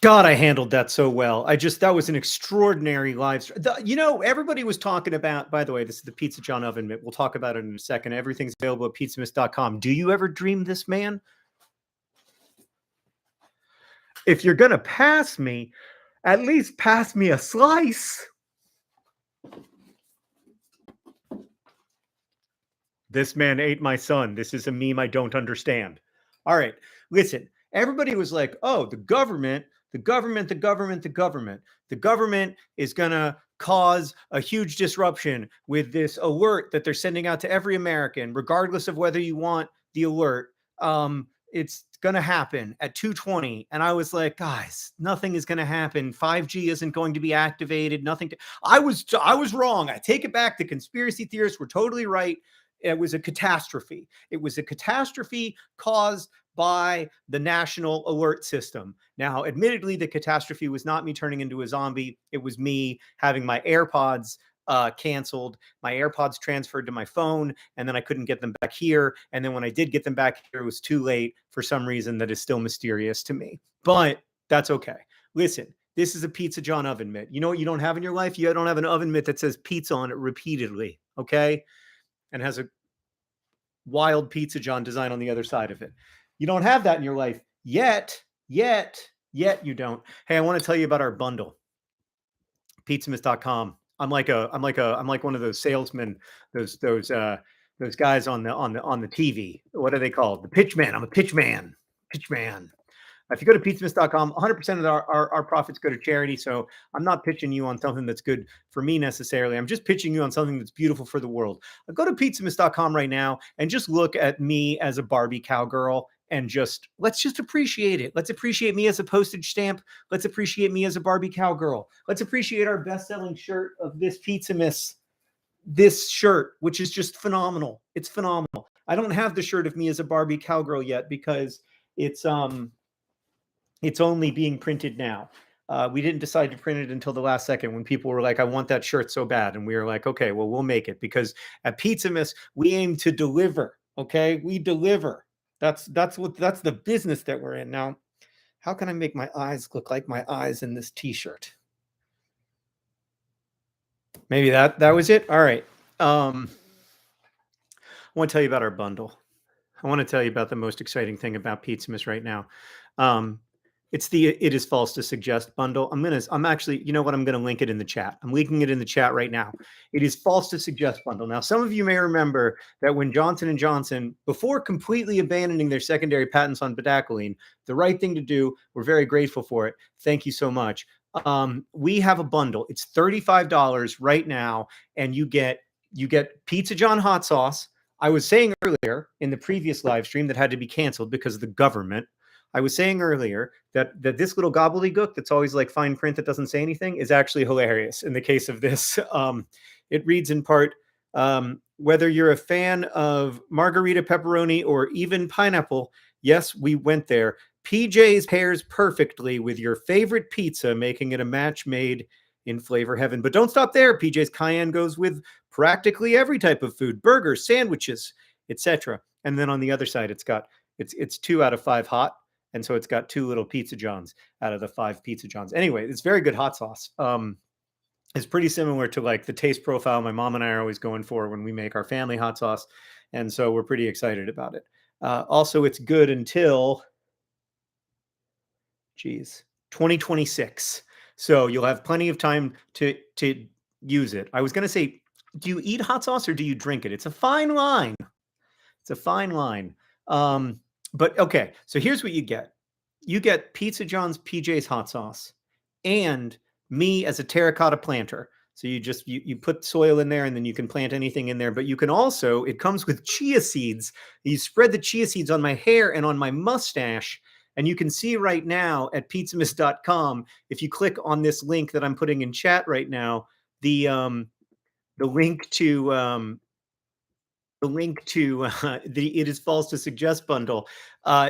God, I handled that so well. That was an extraordinary live stream. Everybody was talking about, by the way, this is the Pizza John Oven Mitt. We'll talk about it in a second. Everything's available at pizzamas.com. Do you ever dream this, man? If you're going to pass me, at least pass me a slice. This man ate my son. This is a meme I don't understand. All right, listen. Everybody was like, oh, the government is going to cause a huge disruption with this alert that they're sending out to every American, regardless of whether you want the alert. It's going to happen at 2:20. And I was like, guys, nothing is going to happen. 5G isn't going to be activated. I was wrong. I take it back. The conspiracy theorists were totally right. It was a catastrophe. It was a catastrophe caused by the national alert system. Now, admittedly, the catastrophe was not me turning into a zombie. It was me having my AirPods canceled, my AirPods transferred to my phone, and then I couldn't get them back here. And then when I did get them back here, it was too late for some reason that is still mysterious to me. But that's okay. Listen, this is a Pizza John oven mitt. You know what you don't have in your life? You don't have an oven mitt that says pizza on it repeatedly, okay? And has a wild Pizza John design on the other side of it. You don't have that in your life yet you don't. Hey, I want to tell you about our bundle. Pizzamas.com. I'm like one of those salesmen, those guys on the TV. What are they called? The pitch man. I'm a pitch man. Pitch man. If you go to pizzamas.com, 100% of our profits go to charity. So I'm not pitching you on something that's good for me necessarily. I'm just pitching you on something that's beautiful for the world. Go to pizzamas.com right now and just look at me as a Barbie cowgirl and let's just appreciate it. Let's appreciate me as a postage stamp. Let's appreciate me as a Barbie cowgirl. Let's appreciate our best-selling shirt of this Pizzamas, this shirt, which is just phenomenal. It's phenomenal. I don't have the shirt of me as a Barbie cowgirl yet because it's only being printed now. We didn't decide to print it until the last second when people were like, I want that shirt so bad. And we were like, okay, well, we'll make it because at Pizzamas, we aim to deliver. Okay. We deliver. That's the business that we're in. Now, how can I make my eyes look like my eyes in this t-shirt? Maybe that was it. All right. I want to tell you about our bundle. I want to tell you about the most exciting thing about Pizzamas right now. It's the It Is False to Suggest bundle. I'm actually, you know what? I'm going to link it in the chat. I'm linking it in the chat right now. It Is False to Suggest bundle. Now, some of you may remember that when Johnson & Johnson, before completely abandoning their secondary patents on bedaquiline, the right thing to do, we're very grateful for it. Thank you so much. We have a bundle. It's $35 right now, and you get Pizza John hot sauce. I was saying earlier in the previous live stream that had to be canceled because of the government. I was saying earlier that this little gobbledygook that's always like fine print that doesn't say anything is actually hilarious in the case of this. It reads in part, whether you're a fan of margarita pepperoni or even pineapple, yes, we went there. PJ's pairs perfectly with your favorite pizza, making it a match made in flavor heaven. But don't stop there. PJ's Cayenne goes with practically every type of food, burgers, sandwiches, etc. And then on the other side, it's 2 out of 5 hot. And so it's got 2 little Pizza Johns out of the 5 Pizza Johns. Anyway, it's very good hot sauce. It's pretty similar to like the taste profile my mom and I are always going for when we make our family hot sauce. And so we're pretty excited about it. Also, it's good until 2026. So you'll have plenty of time to use it. I was going to say, do you eat hot sauce or do you drink it? It's a fine line. It's a fine line. But okay, so here's what you get. You get Pizza John's PJ's hot sauce and me as a terracotta planter. So you put soil in there and then you can plant anything in there. But you can also, it comes with chia seeds. You spread the chia seeds on my hair and on my mustache. And you can see right now at pizzamas.com, if you click on this link that I'm putting in chat right now, the link to the It Is False to Suggest bundle,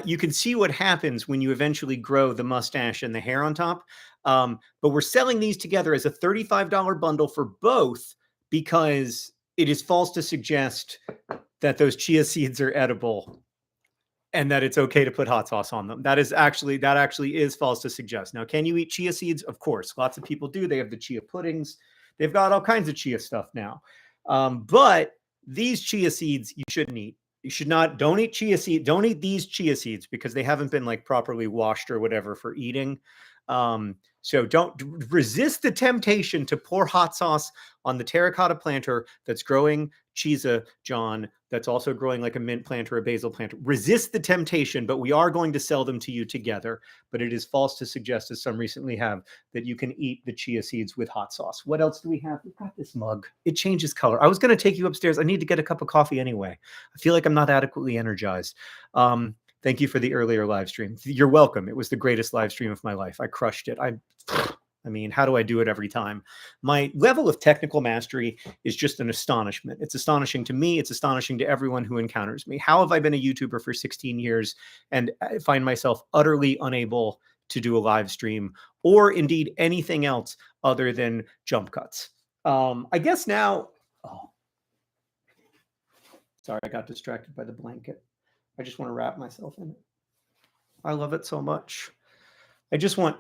you can see what happens when you eventually grow the mustache and the hair on top. But we're selling these together as a $35 bundle for both because it is false to suggest that those chia seeds are edible. and that it's okay to put hot sauce on them. That actually is false to suggest. Now, can you eat chia seeds? Of course, lots of people do. They have the chia puddings. They've got all kinds of chia stuff now. But these chia seeds you shouldn't eat. You should not. Don't eat chia seed. Don't eat these chia seeds because they haven't been like properly washed or whatever for eating. So don't resist the temptation to pour hot sauce on the terracotta planter that's growing Chia John, that's also growing like a mint plant or a basil plant. Resist the temptation, but we are going to sell them to you together. But it is false to suggest, as some recently have, that you can eat the chia seeds with hot sauce. What else do we have? We've got this mug. It changes color. I was going to take you upstairs. I need to get a cup of coffee anyway. I feel like I'm not adequately energized. Thank you for the earlier live stream. You're welcome. It was the greatest live stream of my life. I crushed it. I mean, how do I do it every time? My level of technical mastery is just an astonishment. It's astonishing to me. It's astonishing to everyone who encounters me. How have I been a YouTuber for 16 years and I find myself utterly unable to do a live stream or indeed anything else other than jump cuts? I guess now, oh, sorry, I got distracted by the blanket. I just want to wrap myself in it. I love it so much. I just want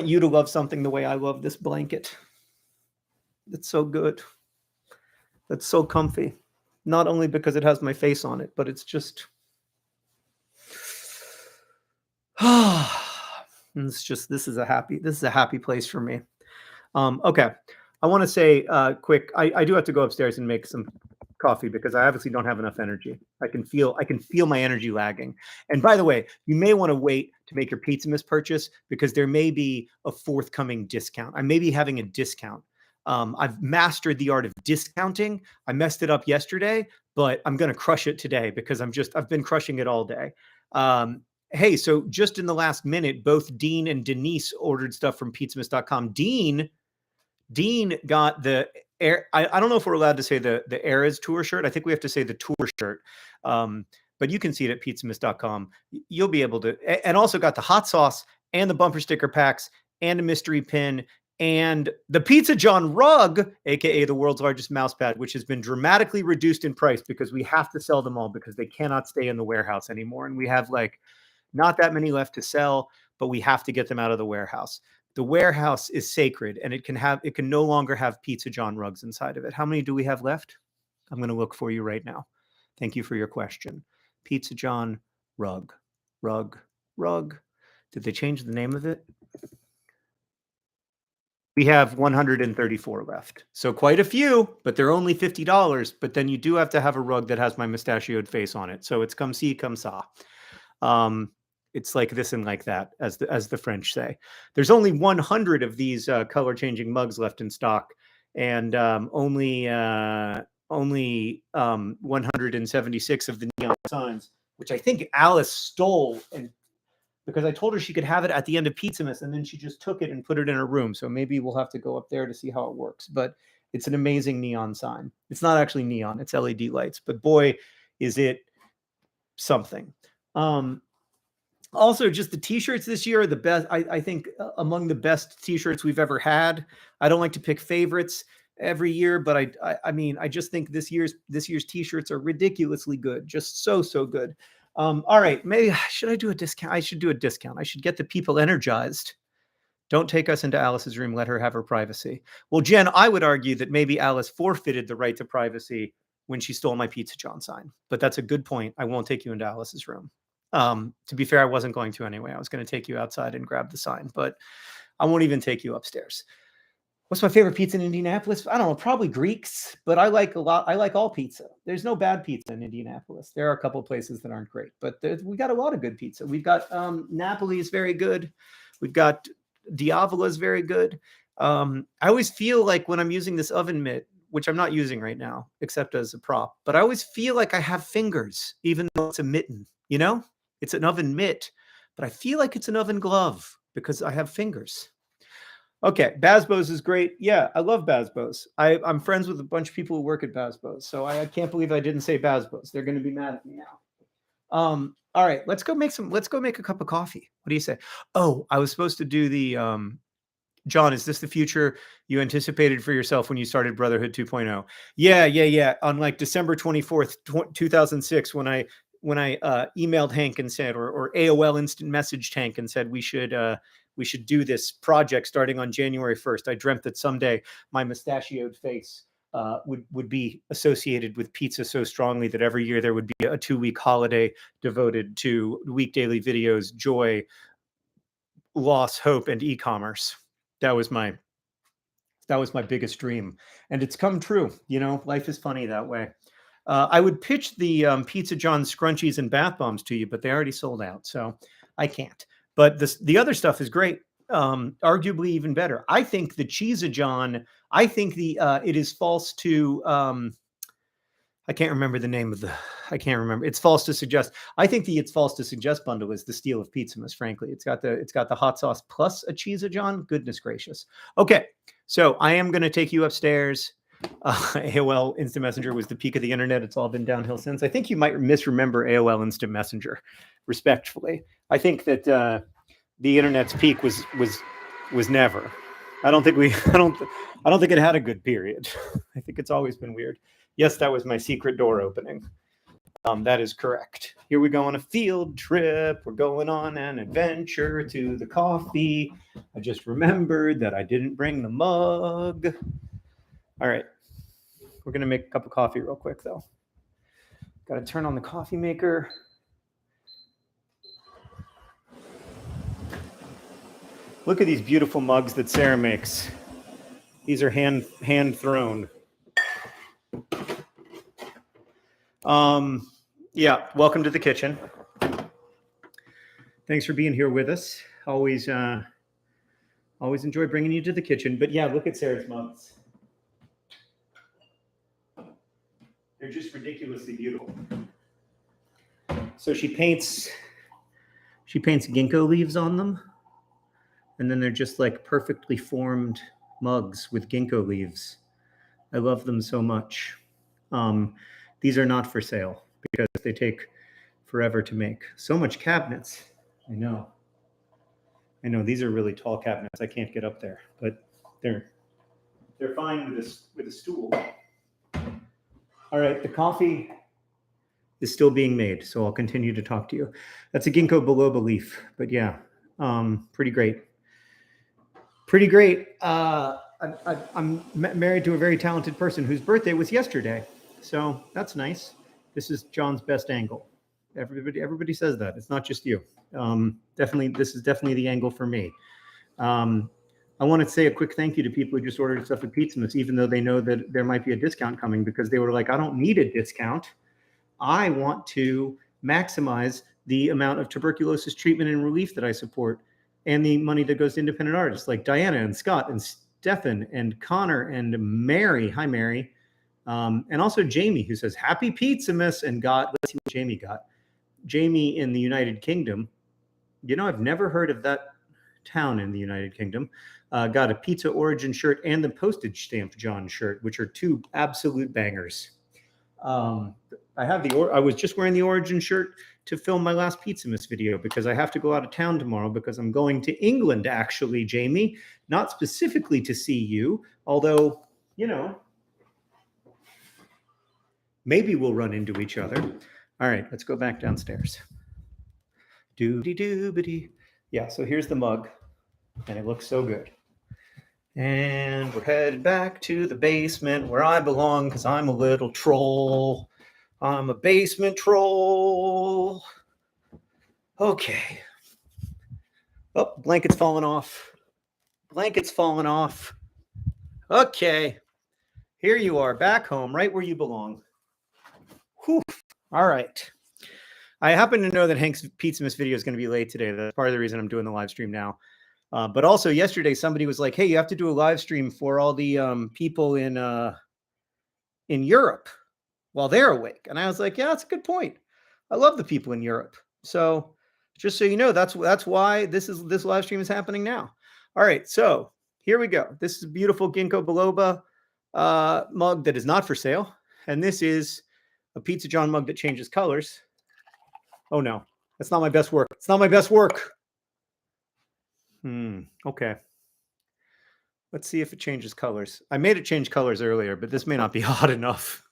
you to love something the way I love this blanket. It's so good. It's so comfy. Not only because it has my face on it, but it's just it's just this is a happy place for me. Okay. I want to say quick, I do have to go upstairs and make some coffee because I obviously don't have enough energy. I can feel my energy lagging. And by the way, you may want to wait to make your Pizzamas purchase because there may be a forthcoming discount. I may be having a discount. I've mastered the art of discounting. I messed it up yesterday, but I'm going to crush it today because I've been crushing it all day. Hey, so just in the last minute, both Dean and Denise ordered stuff from pizzamas.com. Dean got the air. I don't know if we're allowed to say the Eras tour shirt. I think we have to say the tour shirt. But you can see it at pizzamas.com. You'll be able to, and also got the hot sauce and the bumper sticker packs and a mystery pin and the Pizza John rug, aka the world's largest mouse pad, which has been dramatically reduced in price because we have to sell them all because they cannot stay in the warehouse anymore. And we have like not that many left to sell, but we have to get them out of the warehouse. The warehouse is sacred and it can no longer have Pizza John rugs inside of it. How many do we have left? I'm going to look for you right now. Thank you for your question. Pizza John rug. Did they change the name of it? We have 134 left. So quite a few, but they're only $50. But then you do have to have a rug that has my mustachioed face on it. So it's come see, come saw. It's like this and like that, as the French say. There's only 100 of these color changing mugs left in stock, and only 176 of the neon signs, which I think Alice stole, and because I told her she could have it at the end of Pizzamas, and then she just took it and put it in her room. So maybe we'll have to go up there to see how it works. But it's an amazing neon sign. It's not actually neon; it's LED lights. But boy, is it something. Also, just the t-shirts this year are the best. I think among the best t-shirts we've ever had. I don't like to pick favorites every year, but I mean, I just think this year's t-shirts are ridiculously good. Just so good. All right, maybe should I do a discount? I should do a discount. I should get the people energized. Don't take us into Alice's room. Let her have her privacy. Well, Jen, I would argue that maybe Alice forfeited the right to privacy when she stole my Pizza John sign. But that's a good point. I won't take you into Alice's room. To be fair, I wasn't going to anyway. I was going to take you outside and grab the sign, but I won't even take you upstairs. What's my favorite pizza in Indianapolis? I don't know, probably Greek's, but I like all pizza. There's no bad pizza in Indianapolis. There are a couple of places that aren't great, but we got a lot of good pizza. We've got Napoli is very good. We've got Diavola is very good. I always feel like when I'm using this oven mitt, which I'm not using right now, except as a prop, but I always feel like I have fingers, even though it's a mitten, you know? It's an oven mitt, but I feel like it's an oven glove because I have fingers. Okay, Bazbo's is great. Yeah, I love Bazbo's. I'm friends with a bunch of people who work at Bazbo's, so I can't believe I didn't say Bazbo's. They're going to be mad at me now. All right, let's go make a cup of coffee. What do you say? Oh, I was supposed to do the John, is this the future you anticipated for yourself when you started Brotherhood 2.0? Yeah. On like December 24th, 2006, when emailed Hank and said, or AOL instant messaged Hank and said we should do this project starting on January 1st. I dreamt that someday my mustachioed face would be associated with pizza so strongly that every year there would be a 2-week holiday devoted to week daily videos, joy, loss, hope, and e-commerce. That was my biggest dream, and it's come true. Life is funny that way. I would pitch the Pizza John scrunchies and bath bombs to you, but they already sold out, so I can't. But the other stuff is great, arguably even better. I think the Cheesa John. I think it is false to. I can't remember the name of the. I can't remember. It's false to suggest. I think the it's false to suggest bundle is the steal of Pizzamas. Frankly, it's got the hot sauce plus a Cheesa John. Goodness gracious. Okay, so I am going to take you upstairs. AOL Instant Messenger was the peak of the internet. It's all been downhill since. I think you might misremember AOL Instant Messenger. Respectfully, I think that the internet's peak was never. I don't think it had a good period. I think it's always been weird. Yes, that was my secret door opening. That is correct. Here we go on a field trip. We're going on an adventure to the coffee. I just remembered that I didn't bring the mug. All right. We're going to make a cup of coffee real quick, though. Got to turn on the coffee maker. Look at these beautiful mugs that Sarah makes. These are hand thrown. Yeah, welcome to the kitchen. Thanks for being here with us. Always enjoy bringing you to the kitchen. But yeah, look at Sarah's mugs. They're just ridiculously beautiful. So she paints ginkgo leaves on them, and then they're just like perfectly formed mugs with ginkgo leaves. I love them so much. These are not for sale because they take forever to make. So much cabinets. I know. These are really tall cabinets. I can't get up there, but they're fine with a stool. All right, the coffee is still being made, so I'll continue to talk to you. That's a ginkgo biloba leaf, but yeah, pretty great. Pretty great. I'm married to a very talented person whose birthday was yesterday, so that's nice. This is John's best angle. Everybody says that. It's not just you. This is definitely the angle for me. I want to say a quick thank you to people who just ordered stuff at Pizzamas, even though they know that there might be a discount coming, because they were like, I don't need a discount. I want to maximize the amount of tuberculosis treatment and relief that I support and the money that goes to independent artists like Diana and Scott and Stefan and Connor and Mary. Hi, Mary. And also Jamie, who says, Happy Pizzamas, and got, let's see what Jamie got. Jamie in the United Kingdom. I've never heard of that town in the United Kingdom. Got a Pizza Origin shirt and the postage stamp John shirt, which are two absolute bangers. I was just wearing the Origin shirt to film my last Pizzamas video because I have to go out of town tomorrow because I'm going to England, actually, Jamie, not specifically to see you, although, maybe we'll run into each other. All right, let's go back downstairs. Doobity-doobity. Yeah, so here's the mug, and it looks so good. And we're headed back to the basement where I belong because I'm a little troll. I'm a basement troll. Okay. Oh, blanket's falling off. Okay. Here you are, back home, right where you belong. Whew. All right. I happen to know that Hank's Pizzamas video is going to be late today. That's part of the reason I'm doing the live stream now. But also yesterday, somebody was like, hey, you have to do a live stream for all the people in Europe while they're awake. And I was like, yeah, that's a good point. I love the people in Europe. So just so you know, that's why this live stream is happening now. All right, so here we go. This is a beautiful ginkgo biloba mug that is not for sale. And this is a Pizza John mug that changes colors. Oh, no, that's not my best work. It's not my best work. Okay. Let's see if it changes colors. I made it change colors earlier, but this may not be hot enough.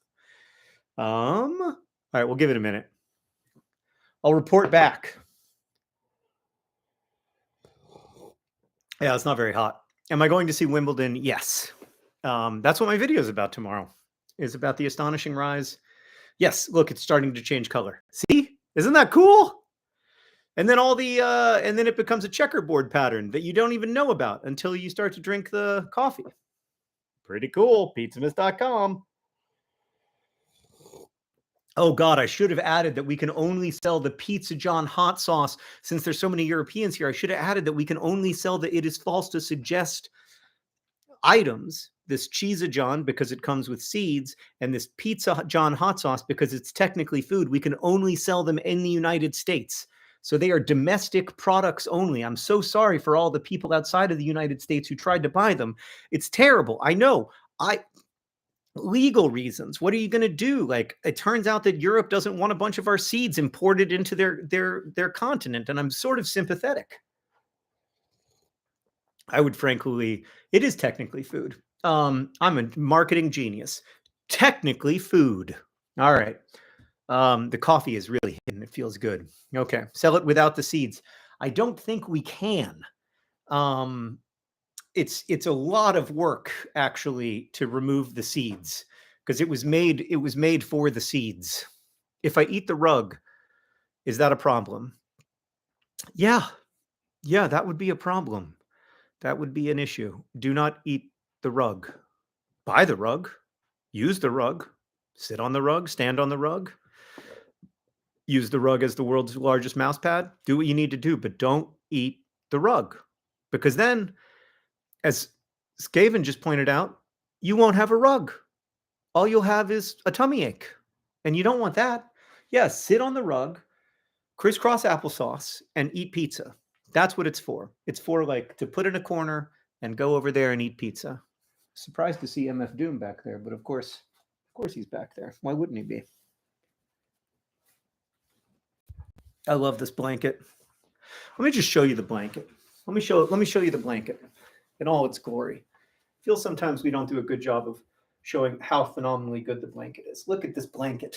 All right, we'll give it a minute. I'll report back. Yeah, it's not very hot. Am I going to see Wimbledon? Yes. That's what my video is about tomorrow. Is about the astonishing rise. Yes, look, it's starting to change color. See? Isn't that cool? And then and then it becomes a checkerboard pattern that you don't even know about until you start to drink the coffee. Pretty cool. Pizzamas.com. Oh God, I should have added that we can only sell the Pizza John hot sauce. Since there's so many Europeans here, I should have added that we can only sell the It Is False to Suggest items. This Cheese John because it comes with seeds, and this Pizza John hot sauce because it's technically food. We can only sell them in the United States. So they are domestic products only. I'm so sorry for all the people outside of the United States who tried to buy them. It's terrible. I know. Legal reasons. What are you going to do? Like, it turns out that Europe doesn't want a bunch of our seeds imported into their continent, and I'm sort of sympathetic. I would frankly, it is technically food. I'm a marketing genius. Technically food. All right. The coffee is really hidden. It feels good. Okay. Sell it without the seeds. I don't think we can. It's a lot of work actually to remove the seeds because it was made for the seeds. If I eat the rug, is that a problem? Yeah. Yeah, that would be a problem. That would be an issue. Do not eat the rug. Buy the rug. Use the rug. Sit on the rug, stand on the rug. Use the rug as the world's largest mouse pad. Do what you need to do, but don't eat the rug. Because then, as Skaven just pointed out, you won't have a rug. All you'll have is a tummy ache. And you don't want that. Yeah, sit on the rug, crisscross applesauce, and eat pizza. That's what it's for. It's for like to put in a corner and go over there and eat pizza. Surprised to see MF Doom back there, but of course he's back there. Why wouldn't he be? I love this blanket. Let me just show you the blanket. Let me show you the blanket in all its glory. I feel sometimes we don't do a good job of showing how phenomenally good the blanket is. Look at this blanket.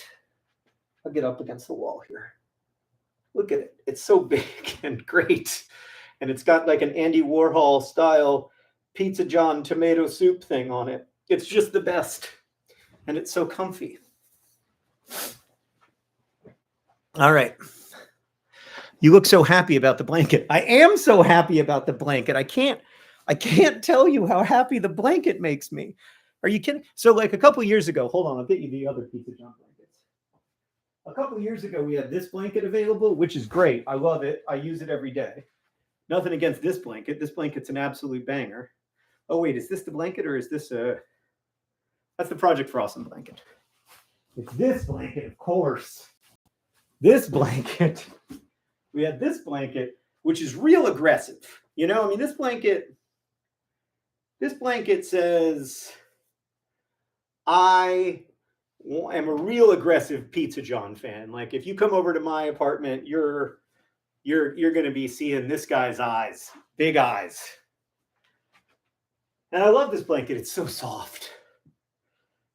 I'll get up against the wall here. Look at it. It's so big and great. And it's got like an Andy Warhol style Pizza John tomato soup thing on it. It's just the best. And it's so comfy. All right. You look so happy about the blanket. I am so happy about the blanket. I can't tell you how happy the blanket makes me. Are you kidding? So like a couple years ago, hold on, I'll get you the other Pizza John blankets. A couple years ago, we had this blanket available, which is great. I love it. I use it every day. Nothing against this blanket. This blanket's an absolute banger. Oh, wait, is this the blanket or is this that's the Project for Awesome blanket. It's this blanket, of course. This blanket. We had this blanket, which is real aggressive. You know, I mean, this blanket says, I am a real aggressive Pizza John fan. Like, if you come over to my apartment, you're going to be seeing this guy's eyes, big eyes. And I love this blanket. It's so soft.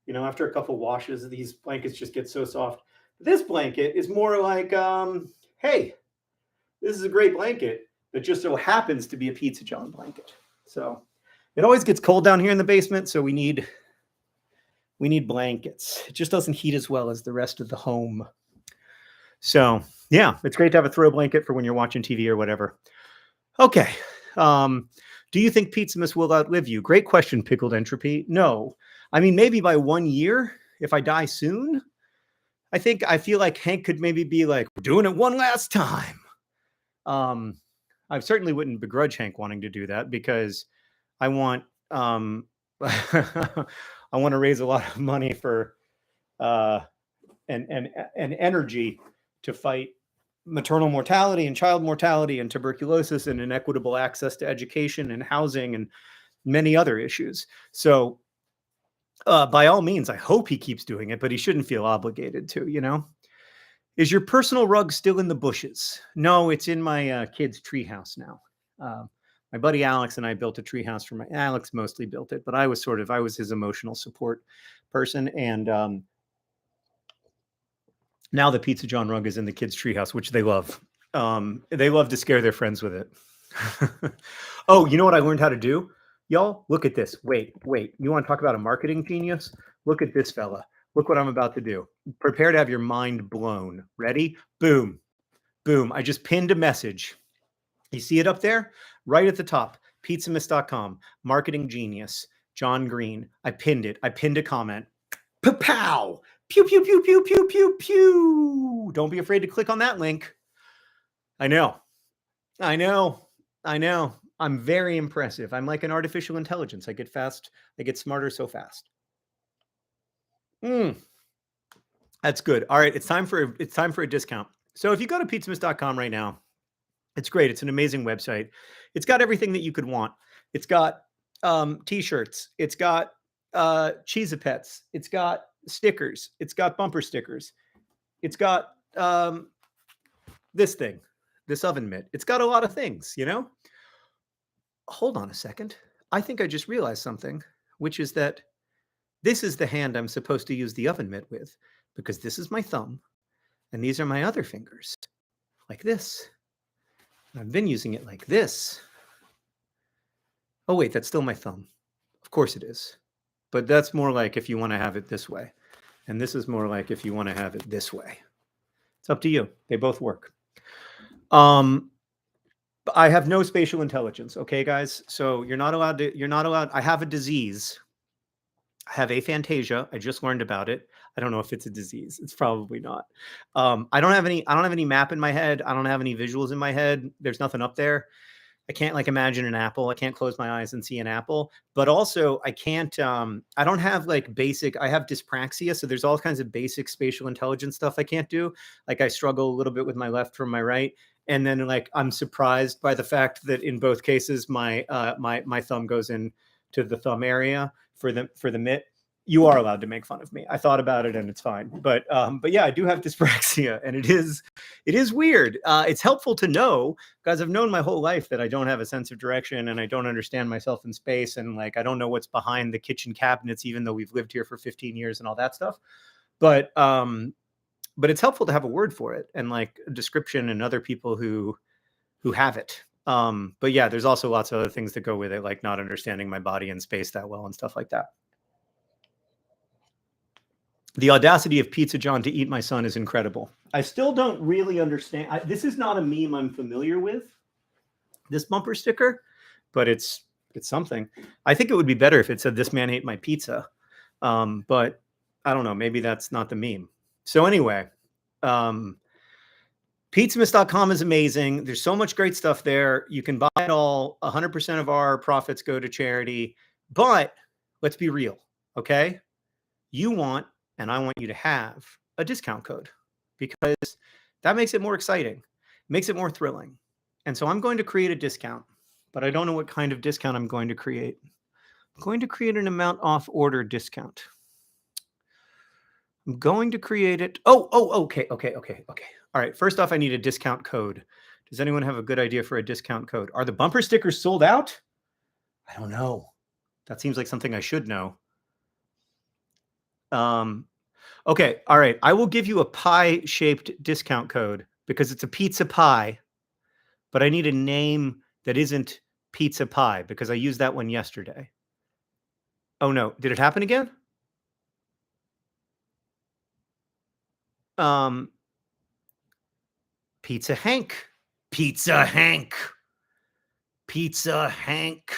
You know, after a couple washes, these blankets just get so soft. This blanket is more like, hey, this is a great blanket that just so happens to be a Pizza John blanket. So it always gets cold down here in the basement, so we need blankets. It just doesn't heat as well as the rest of the home. So yeah, it's great to have a throw blanket for when you're watching TV or whatever. Okay. Do you think Pizzamas will outlive you? Great question, Pickled Entropy. No. I mean, maybe by 1 year, if I die soon. I feel like Hank could maybe be like, we're doing it one last time. I certainly wouldn't begrudge Hank wanting to do that because I want I want to raise a lot of money for and energy to fight maternal mortality and child mortality and tuberculosis and inequitable access to education and housing and many other issues. So by all means, I hope he keeps doing it, but he shouldn't feel obligated to, you know? Is your personal rug still in the bushes? No, it's in my kid's treehouse now. My buddy Alex and I built a treehouse for Alex mostly built it, but I was his emotional support person. And Now the Pizza John rug is in the kids' treehouse, which they love. They love to scare their friends with it. Oh, you know what I learned how to do? Y'all, look at this. Wait, wait. You want to talk about a marketing genius? Look at this fella. Look what I'm about to do. Prepare to have your mind blown. Ready? Boom. Boom. I just pinned a message. You see it up there? Right at the top. Pizzamas.com. Marketing genius. John Green. I pinned it. I pinned a comment. Pow! Pew, pew, pew, pew, pew, pew, pew. Don't be afraid to click on that link. I know. I know. I know. I'm very impressive. I'm like an artificial intelligence. I get fast. I get smarter so fast. That's good. All right. It's time for a discount. So if you go to pizzamas.com right now, it's great. It's an amazing website. It's got everything that you could want. It's got t-shirts. It's got Cheez-a-Pets. It's got stickers. It's got bumper stickers. It's got this thing, this oven mitt. It's got a lot of things, you know? Hold on a second. I think I just realized something, which is that this is the hand I'm supposed to use the oven mitt with, because this is my thumb and these are my other fingers, like this. I've been using it like this. Oh, wait, that's still my thumb. Of course it is. But that's more like if you want to have it this way. And this is more like if you want to have it this way. It's up to you. They both work. I have no spatial intelligence. Okay, guys. So you're not allowed. I have a disease. I have aphantasia. I just learned about it. I don't know if it's a disease. It's probably not. I don't have any map in my head. I don't have any visuals in my head. There's nothing up there. I can't like imagine an apple. I can't close my eyes and see an apple. But also I can't, I don't have like basic, I have dyspraxia. So there's all kinds of basic spatial intelligence stuff I can't do. Like I struggle a little bit with my left from my right. And then like, I'm surprised by the fact that in both cases, my thumb goes in to the thumb area for the mitt. You are allowed to make fun of me. I thought about it and it's fine. But yeah, I do have dyspraxia and it is weird. It's helpful to know, because I've known my whole life that I don't have a sense of direction and I don't understand myself in space. And like, I don't know what's behind the kitchen cabinets, even though we've lived here for 15 years and all that stuff. But it's helpful to have a word for it and like a description and other people who have it. But yeah, there's also lots of other things that go with it, like not understanding my body in space that well and stuff like that. The audacity of Pizza John to eat my son is incredible. I still don't really understand. This is not a meme I'm familiar with, this bumper sticker, but it's something. I think it would be better if it said, "This man ate my pizza." But I don't know. Maybe that's not the meme. So anyway, Pizzamas.com is amazing. There's so much great stuff there. You can buy it all. 100% of our profits go to charity. But let's be real, okay? You want, and I want you to have a discount code, because that makes it more exciting, makes it more thrilling. And so I'm going to create a discount, but I don't know what kind of discount I'm going to create. I'm going to create an amount off order discount. I'm going to create it. Okay. All right. First off, I need a discount code. Does anyone have a good idea for a discount code? Are the bumper stickers sold out? I don't know. That seems like something I should know. Okay. All right. I will give you a pie-shaped discount code because it's a pizza pie, but I need a name that isn't pizza pie because I used that one yesterday. Oh no. Did it happen again? Pizza Hank. Pizza Hank. Pizza Hank.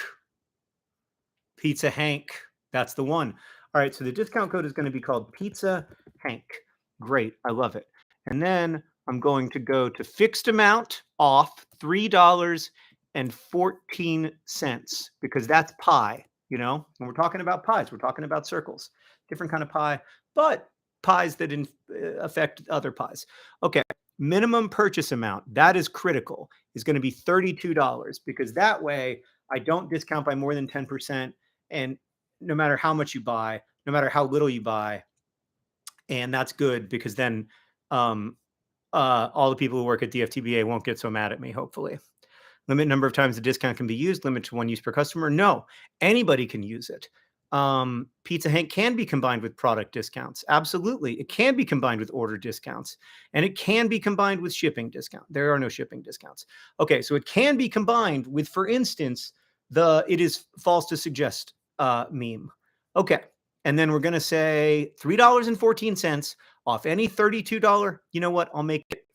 Pizza Hank. That's the one. All right, so the discount code is going to be called Pizza Hank. Great, I love it. And then I'm going to go to fixed amount off $3.14 because that's pie. You know, when we're talking about pies, we're talking about circles, different kind of pie, but pies that affect other pies. Okay, minimum purchase amount, that is critical, is going to be $32 because that way I don't discount by more than 10%. And no matter how much you buy, no matter how little you buy, and that's good because then all the people who work at the FTBA won't get so mad at me, hopefully. Limit number of times the discount can be used, limit to one use per customer. No, anybody can use it. Pizza Hank can be combined with product discounts. Absolutely. It can be combined with order discounts, and it can be combined with shipping discount. There are no shipping discounts. Okay, so it can be combined with, for instance, the "it is false to suggest" meme. Okay, and then we're going to say $3.14 off any $32. You know what? I'll make it.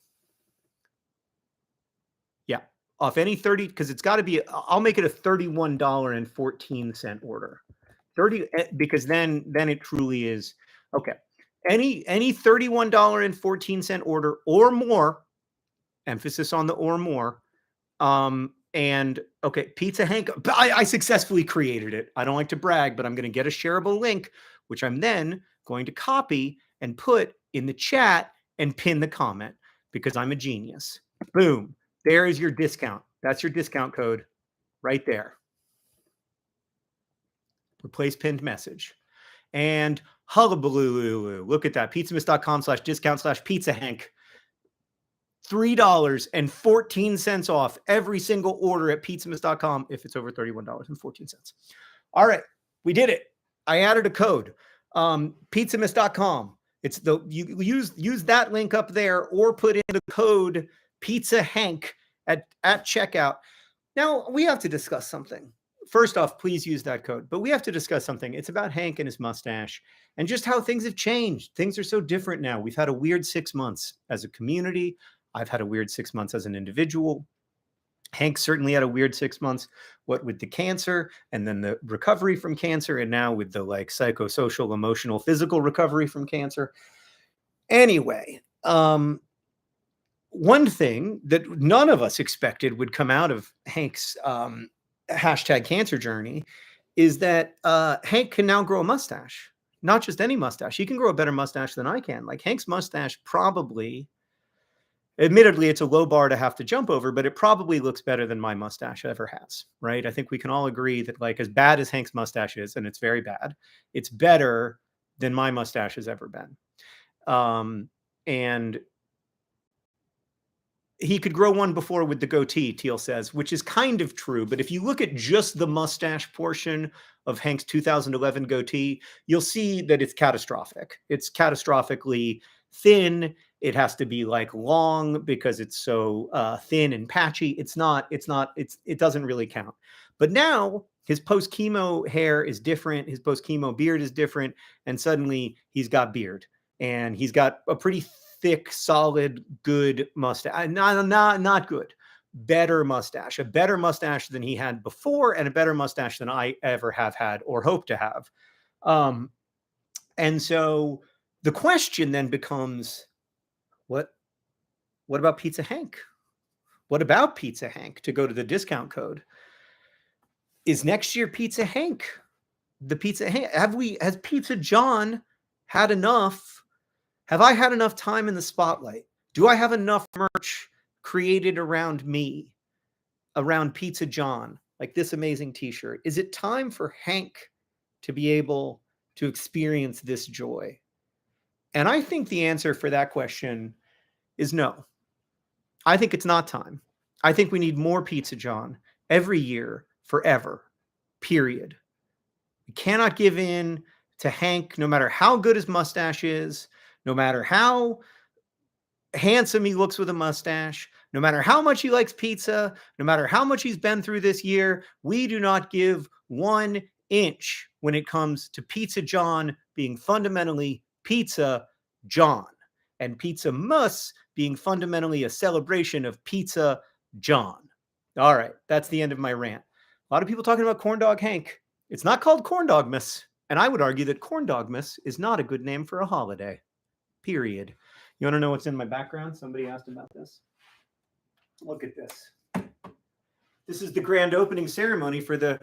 Yeah, off any 30, because it's got to be. I'll make it a $31.14 order. 30, because then it truly is okay. Any $31.14 order or more, emphasis on the or more. And okay, Pizza Hank, I successfully created it. I don't like to brag, but I'm going to get a shareable link, which I'm then going to copy and put in the chat and pin the comment because I'm a genius. Boom. There is your discount. That's your discount code right there. Replace pinned message. And hullabaloo, look at that. Pizzamas.com/discount/Pizza Hank. $3.14 off every single order at pizzamas.com if it's over $31.14. All right, we did it. I added a code. Pizzamas.com. It's the you use that link up there or put in the code Pizza Hank at checkout. Now we have to discuss something. First off, please use that code. But we have to discuss something. It's about Hank and his mustache and just how things have changed. Things are so different now. We've had a weird 6 months as a community. I've had a weird 6 months as an individual. Hank certainly had a weird 6 months, what with the cancer and then the recovery from cancer, and now with the like psychosocial, emotional, physical recovery from cancer. Anyway, one thing that none of us expected would come out of Hank's hashtag cancer journey is that Hank can now grow a mustache. Not just any mustache. He can grow a better mustache than I can. Like Hank's mustache probably, admittedly, it's a low bar to have to jump over, but it probably looks better than my mustache ever has, right? I think we can all agree that like as bad as Hank's mustache is, and it's very bad, it's better than my mustache has ever been. And he could grow one before with the goatee, Teal says, which is kind of true. But if you look at just the mustache portion of Hank's 2011 goatee, you'll see that it's catastrophic. It's catastrophically thin. It has to be like long because it's so thin and patchy. It doesn't really count. But now his post-chemo hair is different. His post-chemo beard is different. And suddenly he's got beard. And he's got a pretty thick, solid, good mustache. Not good. Better mustache. A better mustache than he had before, and a better mustache than I ever have had or hope to have. And so the question then becomes, what about Pizza Hank? What about Pizza Hank? To go to the discount code. Is next year Pizza Hank? The Pizza Hank? Has Pizza John had enough? Have I had enough time in the spotlight? Do I have enough merch created around me, around Pizza John, like this amazing t-shirt? Is it time for Hank to be able to experience this joy? And I think the answer for that question is no. I think it's not time. I think we need more Pizza John every year, forever, period. We cannot give in to Hank, no matter how good his mustache is, no matter how handsome he looks with a mustache, no matter how much he likes pizza, no matter how much he's been through this year, we do not give 1 inch when it comes to Pizza John being fundamentally Pizza John, and Pizzamas being fundamentally a celebration of Pizza John. All right, that's the end of my rant. A lot of people talking about Corn Dog Hank. It's not called Corn Dogmas, and I would argue that Corn Dogmas is not a good name for a holiday. Period. You want to know what's in my background? Somebody asked about this. Look at this. This is the grand opening ceremony for the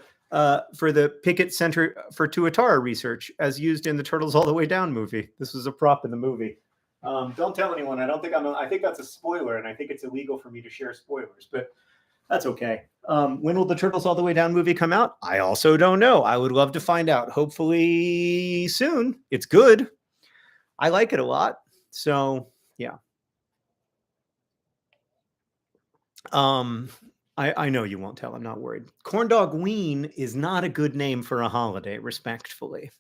Pickett Center for Tuatara Research, as used in the Turtles All the Way Down movie. This was a prop in the movie. Don't tell anyone. I think that's a spoiler, and I think it's illegal for me to share spoilers, but that's okay. When will the Turtles All the Way Down movie come out? I also don't know. I would love to find out. Hopefully soon. It's good. I like it a lot. So, yeah. I know you won't tell. I'm not worried. Corn dog ween is not a good name for a holiday, respectfully.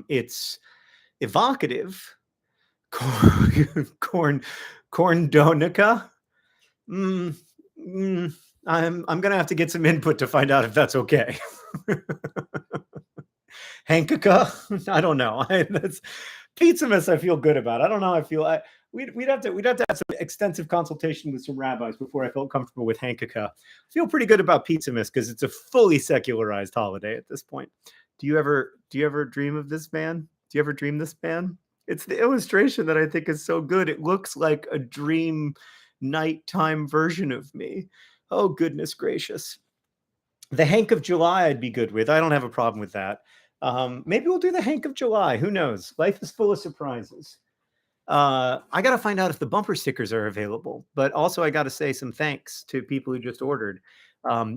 It's evocative. Corn, corn donica. Mm, mm, I'm gonna have to get some input to find out if that's okay. Hankaka. I don't know. That's Pizzamas. I feel good about. I don't know how I feel. We'd have to have some extensive consultation with some rabbis before I felt comfortable with Hankaka. I feel pretty good about Pizzamas because it's a fully secularized holiday at this point. Do you ever dream of this man? Do you ever dream this man? It's the illustration that I think is so good. It looks like a dream nighttime version of me. Oh goodness gracious. The Hank of July I'd be good with. I don't have a problem with that. Maybe we'll do the Hank of July. Who knows? Life is full of surprises. I got to find out if the bumper stickers are available, but also I got to say some thanks to people who just ordered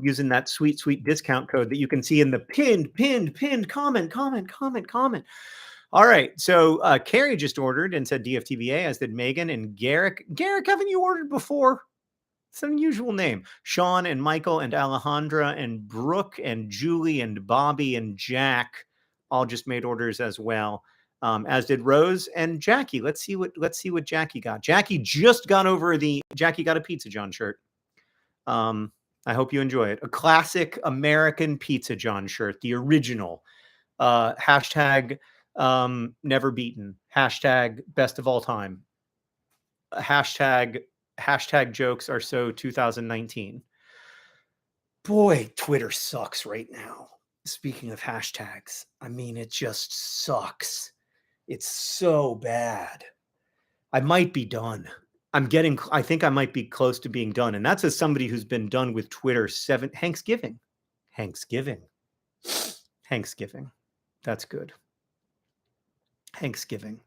using that sweet, sweet discount code that you can see in the pinned comment. All right. So Carrie just ordered and said DFTBA, as did Megan and Garrick. Garrick, haven't you ordered before? It's an unusual name. Sean and Michael and Alejandra and Brooke and Julie and Bobby and Jack all just made orders as well. As did Rose and Jackie. Let's see what Jackie got. Jackie just got over Jackie got a Pizza John shirt. I hope you enjoy it. A classic American Pizza John shirt, the original. Hashtag never beaten. Hashtag best of all time. Hashtag jokes are so 2019. Boy, Twitter sucks right now. Speaking of hashtags, I mean, it just sucks. It's so bad. I might be done. I think I might be close to being done. And that's as somebody who's been done with Twitter Thanksgiving. That's good. Thanksgiving.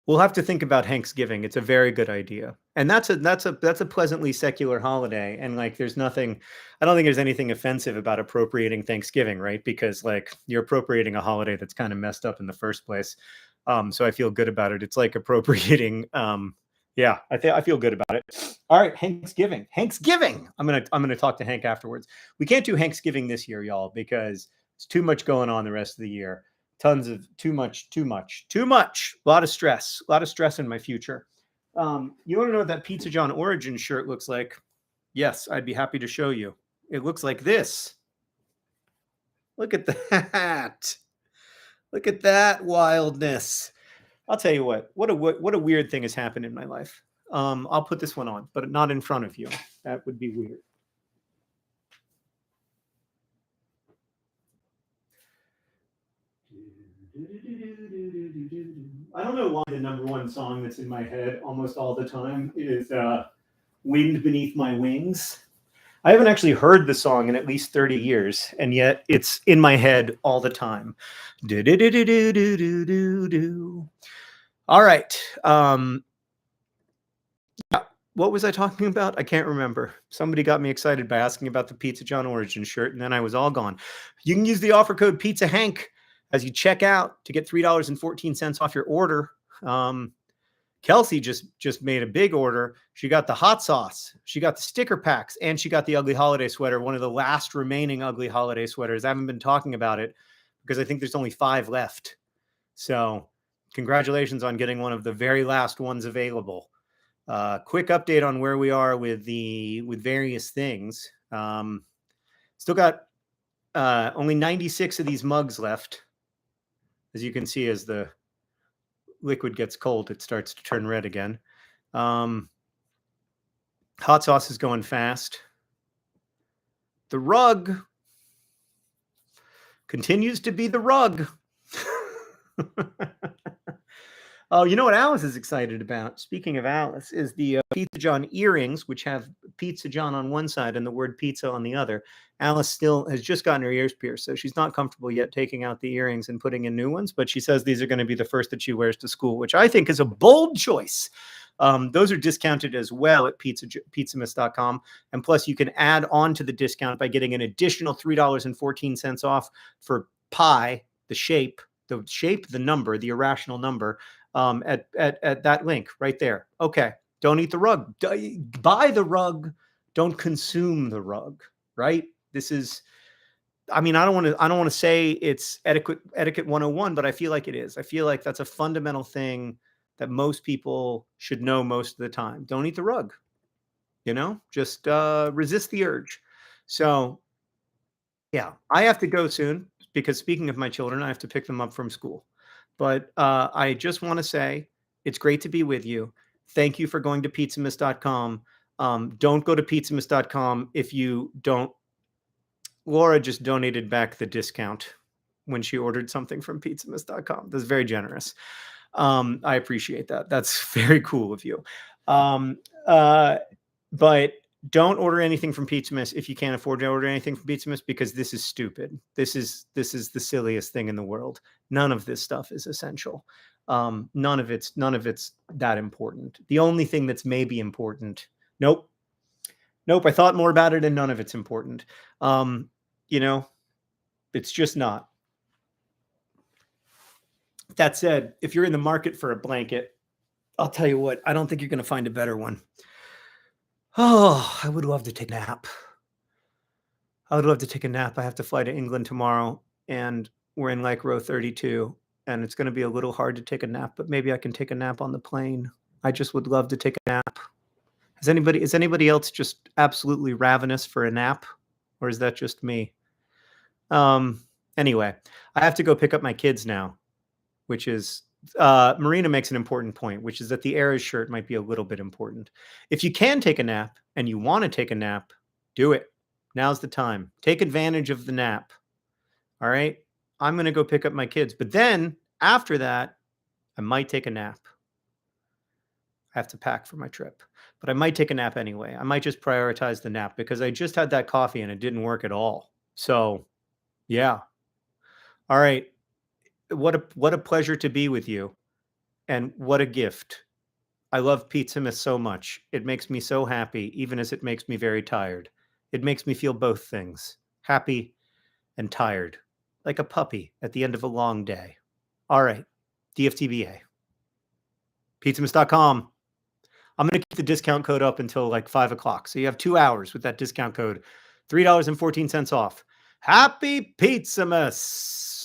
We'll have to think about Thanksgiving. It's a very good idea. And that's a pleasantly secular holiday. And like I don't think there's anything offensive about appropriating Thanksgiving, right? Because like you're appropriating a holiday that's kind of messed up in the first place. So I feel good about it. It's like appropriating yeah, I feel good about it. All right, Thanksgiving. I'm gonna talk to Hank afterwards. We can't do Thanksgiving this year, y'all, because it's too much going on the rest of the year. Tons of too much. A lot of stress in my future. You want to know what that Pizza John Origin shirt looks like? Yes, I'd be happy to show you. It looks like this. Look at that. Look at that wildness. I'll tell you what a weird thing has happened in my life. I'll put this one on, but not in front of you. That would be weird. I don't know why the number one song that's in my head almost all the time is Wind Beneath My Wings. I haven't actually heard the song in at least 30 years, and yet it's in my head all the time. All right. What was I talking about? I can't remember. Somebody got me excited by asking about the Pizza John Origin shirt, and then I was all gone. You can use the offer code PizzaHank as you check out to get $3.14 off your order. Kelsey just made a big order. She got the hot sauce, she got the sticker packs, and she got the ugly holiday sweater, one of the last remaining ugly holiday sweaters. I haven't been talking about it because I think there's only 5 left. So congratulations on getting one of the very last ones available. Quick update on where we are with various things. Still got only 96 of these mugs left. As you can see, as the liquid gets cold, it starts to turn red again. Hot sauce is going fast. The rug continues to be the rug. Oh, you know what Alice is excited about? Speaking of Alice, is the Pizza John earrings, which have Pizza John on one side and the word pizza on the other. Alice still has just gotten her ears pierced, so she's not comfortable yet taking out the earrings and putting in new ones, but she says these are going to be the first that she wears to school, which I think is a bold choice. Those are discounted as well at pizzamas.com. And plus, you can add on to the discount by getting an additional $3.14 off for pi, the shape, the number, the irrational number, at that link right there. Okay. Don't eat the rug. Buy the rug. Don't consume the rug, right? This is, I mean, I don't want to say it's etiquette 101, but I feel like it is. I feel like that's a fundamental thing that most people should know most of the time. Don't eat the rug, just resist the urge. So, yeah, I have to go soon because speaking of my children, I have to pick them up from school. But I just want to say it's great to be with you. Thank you for going to pizzamas.com. Don't go to pizzamas.com if you don't. Laura just donated back the discount when she ordered something from pizzamas.com. That's very generous. I appreciate that. That's very cool of you. Um, uh, but don't order anything from Pizzamas if you can't afford to order anything from Pizzamas because this is stupid. This is the silliest thing in the world. None of this stuff is essential. None of it's that important. The only thing that's maybe important. Nope. Nope. I thought more about it and none of it's important. Um, you know, it's just not. That said, if you're in the market for a blanket, I'll tell you what, I don't think you're going to find a better one. Oh, I would love to take a nap. I would love to take a nap. I have to fly to England tomorrow, and we're in like row 32, and it's going to be a little hard to take a nap, but maybe I can take a nap on the plane. I just would love to take a nap. Is anybody else just absolutely ravenous for a nap, or is that just me? Um, anyway, I have to go pick up my kids now, which is Marina makes an important point, which is that the Eras shirt might be a little bit important. If you can take a nap and you want to take a nap, do it. Now's the time. Take advantage of the nap. All right. I'm going to go pick up my kids. But then after that, I might take a nap. I have to pack for my trip, but I might take a nap anyway. I might just prioritize the nap because I just had that coffee and it didn't work at all. So, yeah. All right. What a pleasure to be with you and what a gift. I love Pizzamas so much. It makes me so happy, even as it makes me very tired. It makes me feel both things, happy and tired, like a puppy at the end of a long day. All right, DFTBA, pizzamas.com. I'm going to keep the discount code up until like 5 o'clock. So you have 2 hours with that discount code, $3.14 off. Happy Pizzamas!